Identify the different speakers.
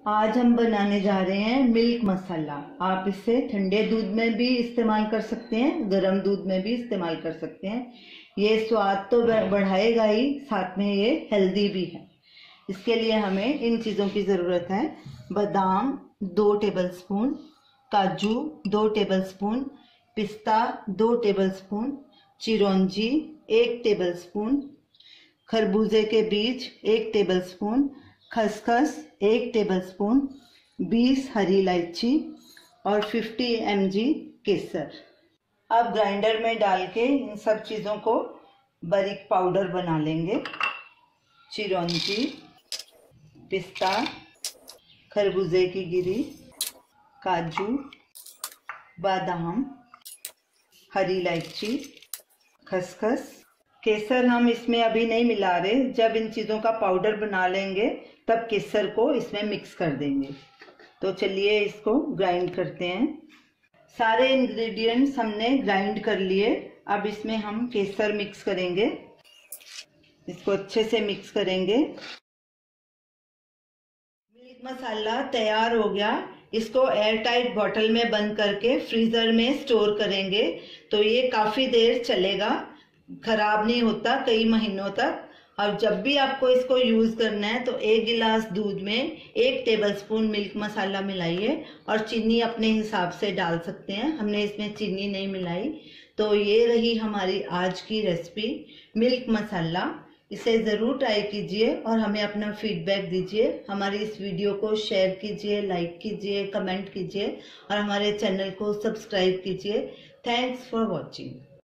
Speaker 1: आज हम बनाने जा रहे हैं मिल्क मसाला। आप इसे ठंडे दूध में भी इस्तेमाल कर सकते हैं, गर्म दूध में भी इस्तेमाल कर सकते हैं। ये स्वाद तो बढ़ाएगा ही, साथ में ये हेल्दी भी है। इसके लिए हमें इन चीज़ों की ज़रूरत है। बादाम 2 टेबलस्पून, काजू 2 टेबलस्पून, पिस्ता 2 टेबलस्पून, चिरौंजी 1 टेबलस्पून, खरबूजे के बीज 1 टेबलस्पून, खसखस 1 टेबलस्पून, 20 हरी इलायची और 50 mg केसर। अब ग्राइंडर में डाल के इन सब चीज़ों को बारीक पाउडर बना लेंगे। चिरौंजी, पिस्ता, खरबूजे की गिरी, काजू, बादाम, हरी इलायची, खसखस, केसर हम इसमें अभी नहीं मिला रहे। जब इन चीज़ों का पाउडर बना लेंगे तब केसर को इसमें मिक्स कर देंगे। तो चलिए इसको ग्राइंड करते हैं। सारे इंग्रेडिएंट्स हमने ग्राइंड कर लिए। अब इसमें हम केसर मिक्स करेंगे, इसको अच्छे से मिक्स करेंगे। मिल्क मसाला तैयार हो गया। इसको एयर टाइट बॉटल में बंद करके फ्रीज़र में स्टोर करेंगे तो ये काफ़ी देर चलेगा, खराब नहीं होता कई महीनों तक। और जब भी आपको इसको यूज़ करना है तो 1 गिलास दूध में 1 टेबलस्पून मिल्क मसाला मिलाइए और चीनी अपने हिसाब से डाल सकते हैं। हमने इसमें चीनी नहीं मिलाई। तो ये रही हमारी आज की रेसिपी मिल्क मसाला। इसे ज़रूर ट्राई कीजिए और हमें अपना फीडबैक दीजिए। हमारी इस वीडियो को शेयर कीजिए, लाइक कीजिए, कमेंट कीजिए और हमारे चैनल को सब्सक्राइब कीजिए। Thanks for watching.